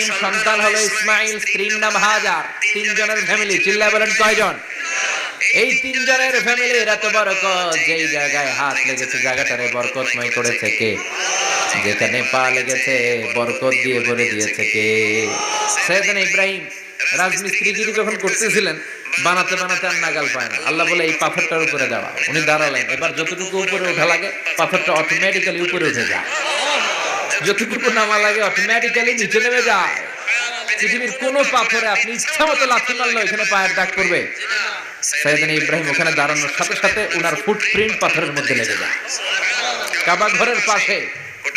প্রথম সন্তান হলো ইসমাইল, স্ত্রীর নাম হাজার। তিনজনের ফ্যামিলি, চিল্লায় বলেন কয়জন? এই তিনজনের ফ্যামিলির এত বরকত, যেই জায়গায় হাত লেগেছে জায়গাটারে বরকতময় করেছে কে? যেখানে পা লেগেছে বরকত দিয়ে ভরে দিয়েছে কে? সাইয়েদনা ইব্রাহিম রাজমিস্ত্রিগিরি যখন করতেছিলেন, বানাতে বানাতে আর নাগাল পায় না। আল্লাহ বলে এই পাথরটার উপরে দাঁড়াও। উনি দাঁড়ালেন, এবার যতটুকু উপরে ওঠা লাগে পাথরটা অটোমেটিক্যালি উপরে উঠে যায়, যতটুকু নামা লাগে অটোমেটিক্যালি নিচে নেমে যায়। পৃথিবীর কোন পাথরে আপনি ইচ্ছা মতো লাথি মারলে এখানে পায়ের দাগ পড়বে? সাইয়েদনা ইব্রাহিম ওখানে দাঁড়ানোর সাথে সাথে ওনার ফুটপ্রিন্ট পাথরের মধ্যে লেগে যায়। কাবা ঘরের পাশে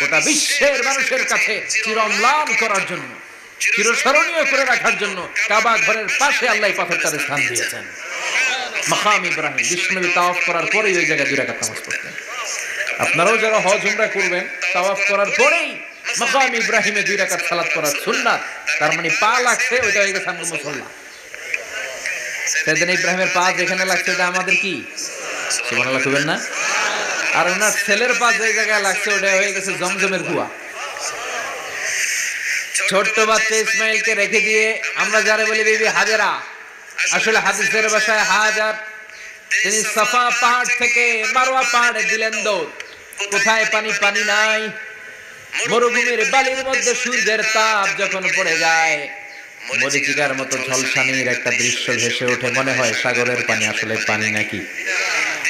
গোটা বিশ্বের মানুষের কাছে চিরম্লান করার জন্য, চিরস্মরণীয় করে রাখার জন্য কাবা ঘরের পাশে আল্লাহ পাথরটার স্থান দিয়েছেন। মাকাম ইব্রাহিম, বিশ্বনবী তাওয়াফ করার পরেই ওই জায়গায় 2 রাকাত নামাজ পড়তেন। আপনারাও যারা হজ উমরা করবেন, তাওয়াফ করার পরেই মাকাম ইব্রাহিমে 2 রাকাত সালাত করার সুন্নাত। তার মানে পা লাগছে, ওইটা হয়ে গেছে আমাদের মুসল্লা। সাইয়েদনা ইব্রাহিমের পা যেখানে লাগছে ওটা আমাদের কি? সুবহানাল্লাহ কইবেন না? আর ওনার ছেলের পা যে জায়গায় লাগছে ওটা হয়ে গেছে জমজমের কুয়া। ছোট্ট বাচ্চা ইসমাইলকে রেখে দিয়ে আমরা যারা বলি বিবি হাজেরা, আসলে হাদিসের ভাষায় হাজার, তিনি সাফা পাহাড় থেকে মারওয়া পাহাড়ে দিলেন দৌড়। কোথায় পানি? পানি নাই। মরুভূমির বালির মধ্যে সূর্যের তাপ যখন পড়ে যায়, মরিচিকার মতো ঝলসানির একটা দৃশ্য ভেসে ওঠে, মনে হয় সাগরের পানি, আসলে পানি নাকি।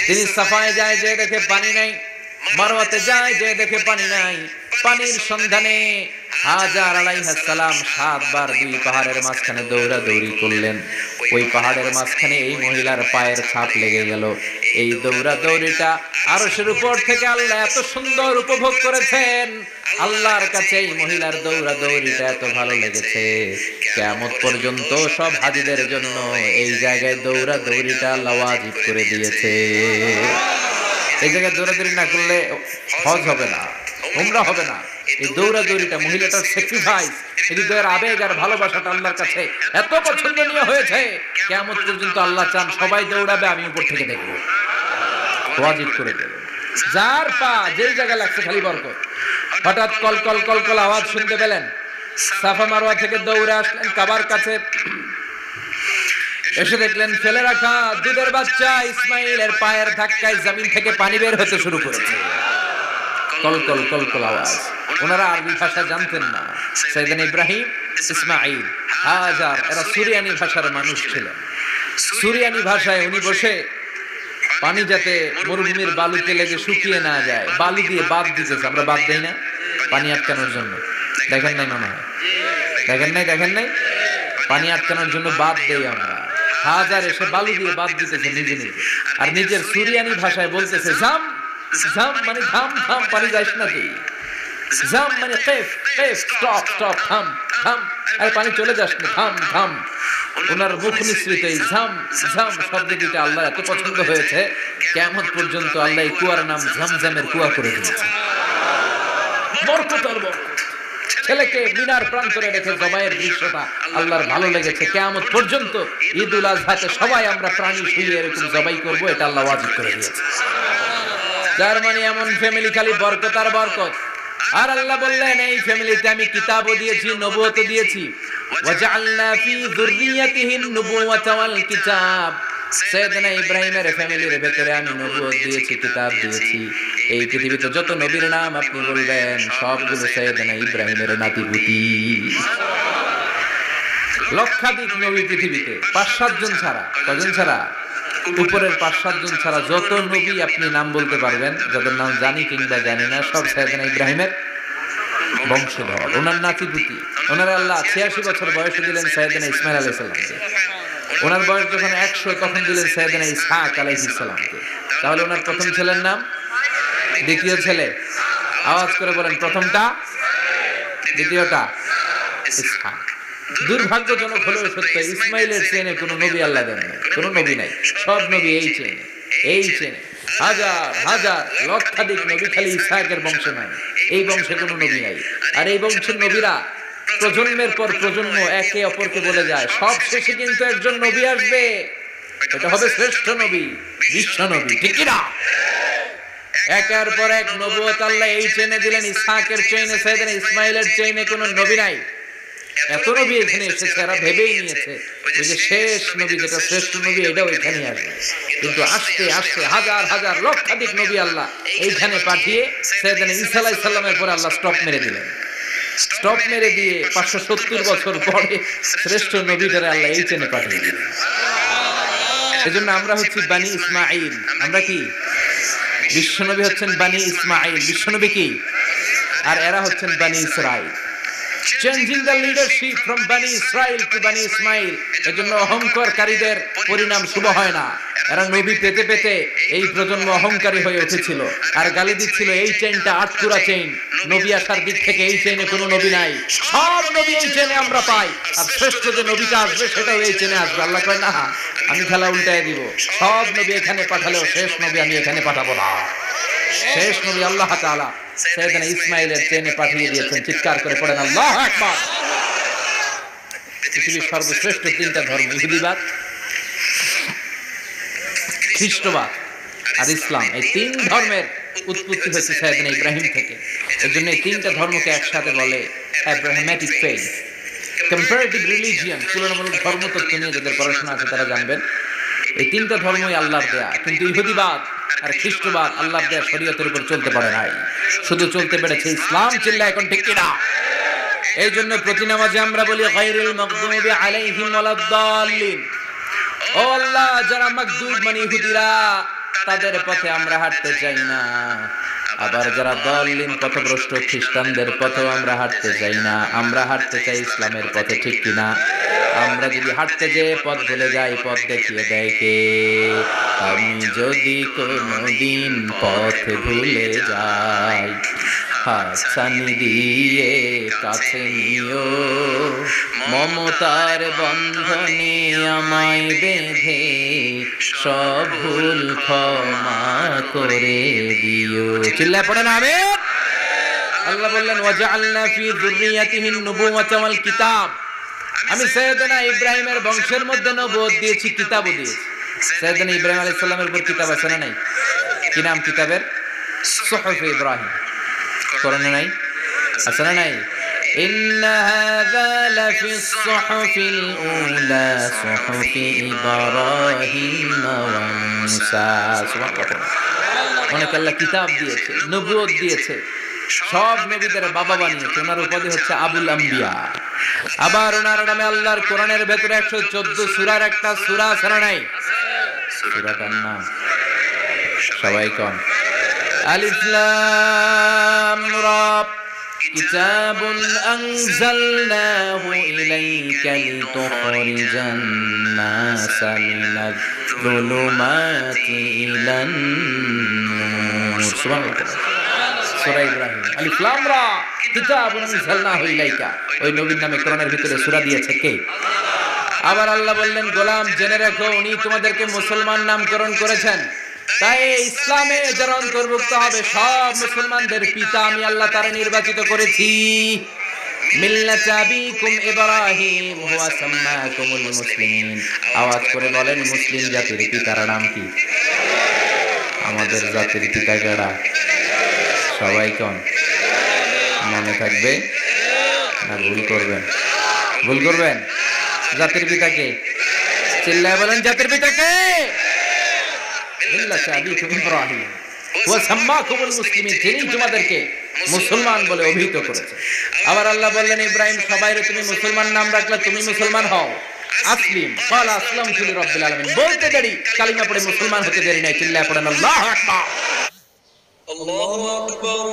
তিনি সাফায় যায়, যে দেখে পানি নাই। মারওয়াতে যায়, যে দেখে পানি নাই। পানির সন্ধানে হাজার আলাইহিস সালাম 7 বার 2 পাহাড়ের মাঝখানে দৌড়াদৌড়ি করলেন। ওই পাহাড়ের মাঝখানে এই মহিলার পায়ের ছাপ লেগে গেল। এই দৌড়াদৌড়িটা আরশের উপর থেকে আল্লাহ এত সুন্দর উপভোগ করেছেন। আল্লাহর কাছে এই মহিলার দৌড়াদৌড়িটা এত ভালো লেগেছে, কিয়ামত পর্যন্ত সব হাজীদের জন্য এই জায়গায় দৌড়াদৌড়িটা আল্লাহ ওয়াজিব করে দিয়েছে। এই জায়গায় দৌড়াদৌড়ি না করলে হজ হবে না, উমরা হবে না। এই দৌড়াদৌড়িটা, মহিলাটার স্যাক্রিফাইস, হৃদয়ের আবেগ আর ভালোবাসাটা আল্লাহর কাছে এত পছন্দনীয় হয়েছে, কিয়ামত পর্যন্ত আল্লাহ চান সবাই দৌড়াবে, আমি উপর থেকে দেখব, ওয়াজিব করে দেব। যার পা যেই জায়গায় লাগছে খালি বরকত। হঠাৎ কল কল কল কল আওয়াজ শুনতে পেলেন, সাফা মারওয়া থেকে দৌড়ে আসলেন কাবার কাছে। এসে দেখলেন ফেলে রাখা দুধের বাচ্চা ইসমাইলের পায়ের ধাক্কায় জমিন থেকে পানি বের হতে শুরু করেছে। কল কল কল কল আওয়াজ। ওনারা আরবি ভাষা জানতেন না। সাইয়েদনা ইব্রাহিম, ইসমাইল, হাজার এরা সুরিয়ানি ভাষার মানুষ ছিলেন। সুরিয়ানি ভাষায় উনি বসে পানি যাতে মরুভূমির বালুতে লেগে শুকিয়ে না যায়, বালু দিয়ে বাঁধ দিতেছে। আমরা বাঁধ দেই না পানি আটকানোর জন্য? দেখেন নাই মনে হয়? দেখেন নাই পানি আটকানোর জন্য বাঁধ দেই আমরা। হাজার এসে বালু দিয়ে বাঁধ দিতেছে নিজে নিজে, আর নিজের সুরিয়ানি ভাষায় বলতেছে জাম জাম, মানে থাম থাম, পানি যাইস না তুই। জাম মানে কেফ কেফ, স্টপ স্টপ, থাম থাম, আর পানি চলে যাস না, থাম থাম। ওনার মুখ নিঃসৃত এই ঝাম ঝাম শব্দ দুটো আল্লাহ এত পছন্দ হয়েছে, কিয়ামত পর্যন্ত আল্লাহ এই কুয়ার নাম ঝমঝমের কুয়া করে দিয়েছে। বরকত আর বরকত। ছেলেকে মিনার প্রান্তরে রেখে জবাইয়ের দৃশ্যটা আল্লাহর ভালো লেগেছে। কিয়ামত পর্যন্ত ঈদুল আজহাতে সবাই আমরা প্রাণী শুয়ে এরকম জবাই করব, এটা আল্লাহ ওয়াজিব করে দিয়েছে। যার মানে এমন ফ্যামিলি খালি বরকত আর বরকত। আর আল্লাহ বললেন এই ফ্যামিলিতে আমি কিতাবও দিয়েছি, নবুয়তও দিয়েছি। ওয়াজআলনা ফি যুররিয়াতিহিন নুবুওয়াতা ওয়াল কিতাব। সাইয়েদনা ইব্রাহিমের ফ্যামিলির ভেতরে আমি নবুয়ত দিয়েছি, কিতাব দিয়েছি। এই পৃথিবীতে যত নবীর নাম আপনি বলবেন সবগুলো সাইয়েদনা ইব্রাহিমের নাতিপুতি। লক্ষাধিক নবী পৃথিবীতে, 5-7 জন ছাড়া। কজন ছাড়া? উপরের 5-7 জন ছাড়া যত নবী আপনি নাম বলতে পারবেন, যাদের নাম জানি কিংবা জানি না, সব সাইয়েদনা ইব্রাহিমের বংশধর, ওনার নাতিপুতি। ওনার আল্লাহ 86 বছর বয়সে দিলেন সাইয়েদনা ইসমাইল আলাইহিস সালামকে। ওনার বয়স যখন 100 তখন দিলেন সাইয়েদনা ইসহাক আলাইহিস সালামকে। তাহলে ওনার প্রথম ছেলের নাম? দ্বিতীয় ছেলে? আওয়াজ করে বলেন, প্রথমটা, দ্বিতীয়টা ইসহাক। দুর্ভাগ্যজনক হলেও সত্য, ইসমাইলের চেনে কোনো নবী আল্লাহ দেন নাই, কোনো নবী নাই। সব নবী এই চেনে, এই চেনে। হাজার হাজার লক্ষাধিক নবী খালি ইসহাকের বংশে নাই, এই বংশে কোনো নবী নাই। আর এই বংশের নবীরা প্রজন্মের পর প্রজন্ম একে অপরকে বলে যায়, সব শেষে কিন্তু একজন নবী আসবে, এটা হবে শ্রেষ্ঠ নবী, বিশ্ব নবী, ঠিক কি না? একের পর এক নবুয়ত আল্লাহ এই চেনে দিলেন। ইসহাকের চেইনে, সাইয়েদনা ইসমাইলের চেইনে কোনো নবী নাই। এত নবী এখানে এসেছে, এরা ভেবেই নিয়েছে ওই যে শেষ নবী, যেটা শ্রেষ্ঠ নবী, এটাও এখানে আসবে। কিন্তু আস্তে আস্তে হাজার হাজার লক্ষাধিক নবী আল্লাহ এইখানে পাঠিয়ে সাইয়েদনা ঈসা আলাইহিস সালামের পরে আল্লাহ স্টপ মেরে দিলেন। স্টপ মেরে দিয়ে 570 বছর পরে শ্রেষ্ঠ নবীটারে আল্লাহ এই চেনে পাঠিয়ে দিলেন। এজন্য আমরা হচ্ছি বানি ইসমাঈল। আমরা কি? বিশ্বনবী হচ্ছেন বানি ইসমাঈল, বিশ্বনবী কি? আর এরা হচ্ছেন বানি Israil. Changing the leadership from বানি ইসরাইল টু বানি ইসমাঈল। এজন্য অহংকারীদের পরিণাম শুভ হয় না। এরা নবী পেতে পেতে এই প্রজন্ম অহংকারী হয়ে উঠেছিল আর গালি দিচ্ছিল এই চেইনটা আটকুরা চেইন, নবী আসার দিক থেকে এই চেইনে কোনো নবী নাই, সব নবী এই চেইনে আমরা পাই, আর শ্রেষ্ঠ যে নবীটা আসবে সেটাও এই চেইনে আসবে। আল্লাহ কয় না, আমি খেলা উল্টায় দিব, সব নবী এখানে পাঠালেও শেষ নবী আমি এখানে পাঠাবো না। শেষ নবী আল্লাহ তাআলা সাইয়েদনা ইসমাঈলের চেইনে পাঠিয়ে দিয়েছেন। চিৎকার করে পড়েন আল্লাহু আকবার। পৃথিবীর সর্বশ্রেষ্ঠ তিনটা ধর্ম, ইহুদিবাদ, খ্রিস্টবাদ আর ইসলাম, এই তিন ধর্মের উৎপত্তি হয়েছে সাইয়েদনা ইব্রাহিম থেকে। এর জন্য এই তিনটা ধর্মকে একসাথে বলে আব্রাহামিক ফেথ, কম্পারেটিভ রিলিজিয়ন। তুলনামূলক ধর্মতত্ত্ব নিয়ে যাদের পড়াশোনা আছে তারা জানবেন এই তিনটা ধর্মই আল্লাহর দেয়া। কিন্তু ইহুদিবাদ আর খ্রিস্টবাদ আল্লাহর দেয়া শরীয়তের উপর চলতে পারে নাই, শুধু চলতে পেরেছে ইসলাম। চিল্লা এখন ঠিক কিনা? এই জন্য প্রতি নামাজে আমরা বলি গায়রুল মাগদুবি আলাইহিম ওয়ালাদ-দাল্লিন। ও আল্লাহ, যারা মাগদুব মানে ইহুদিরা, তাদের পথে আমরা হাঁটতে চাই না। আবার যারা দাল্লিন পথভ্রষ্ট খ্রিস্টানদের পথেও আমরা হাঁটতে চাই না। আমরা হাঁটতে চাই ইসলামের পথে, ঠিক কিনা? আমরা যদি হাঁটতে যেয়ে পথ ভুলে যাই, পথ দেখিয়ে দেয় কে? আমি যদি কোনোদিন পথ ভুলে যাই, হাতছানি দিয়ে কাছে নিও, মমতার বন্ধনে আমায় বেঁধে সব ভুল ক্ষমা করে দিও। চিল্লায় পড়েন আমিন। আল্লাহ বললেন ওয়াজআলনা ফি যুররিয়াতিহিন নুবুওয়াতা ওয়াল কিতাব। আমি সাইয়েদনা ইব্রাহিমের বংশের মধ্যে নবুয়ত দিয়েছি, কিতাবও দিয়েছি। সাইয়েদনা ইব্রাহিম আলাইহিস সালামের উপর কিতাব আছে না নাই? কি নাম কিতাবের? সুহুফ ইব্রাহিম। কোরআনে নাই? আছে না নাই? ইন্না হাযা লাফিস সুহুফিল উলা সুহুফি ইব্রাহিম ওয়া মূসা। সুবহানাল্লাহ। অনেক আল্লাহ কিতাব দিয়েছে, নবুয়ত দিয়েছে, সব নবীদের বাবা বানিয়েছে। ওনার উপাধি হচ্ছে আবুল আম্বিয়া। আবার ওনার নামে আল্লাহর কোরআনের ভেতরে 114 সূরার একটা সূরা আছে না নাই? সূরাটার নাম সবাই কোন? আলিফ লাম রা। কিতাবুন আনজালনাহু ইলাইকা লিতুখরিজান নাসা মিনাজ যুলুমাতি ইলান নূর। সুবহানাল্লাহ। সূরা ইব্রাহিম, আলিফ লাম রা, কিতাবুন আনজালনাহু ইলাইকা। ওই নবীর নামে কোরআনের ভিতরে সূরা দিয়েছে কে? আবার আল্লাহ বললেন, গোলাম জেনে রাখো, উনি তোমাদেরকে মুসলমান নামকরণ করেছেন। তাই ইসলামে যারা অন্তর্ভুক্ত হবে সব মুসলমানদের পিতা আমি আল্লাহ তারা নির্বাচিত করেছি। মিল্লাতা আবিকুম ইব্রাহিম হুয়া সাম্মাকুমুল মুসলিমিন। আওয়াজ করে বলেন, মুসলিম জাতির পিতার নাম কি? আমাদের জাতির পিতা কারা? সবাই কোন? মনে থাকবে না ভুল করবেন? ভুল করবেন? জাতির পিতা কে? চিল্লায় বলেন, জাতির পিতা কে? মিল্লাতা আবিকুম ইব্রাহিম ওয়া সাম্মাকুমুল মুসলিমিন। যিনি তোমাদেরকে মুসলমান বলে অভিহিত করেছে। আবার আল্লাহ বললেন, ইব্রাহিম সবাইরে তুমি মুসলমান নাম রাখলে, তুমি মুসলমান হও। আসলিম ক্বালা আসলামতু লিরাব্বিল আলামিন। বলতে দেরি, কালিমা পড়ে মুসলমান হতে দেরি নাই। চিল্লায় পড়েন আল্লাহু আকবার। আল্লাহু আকবার।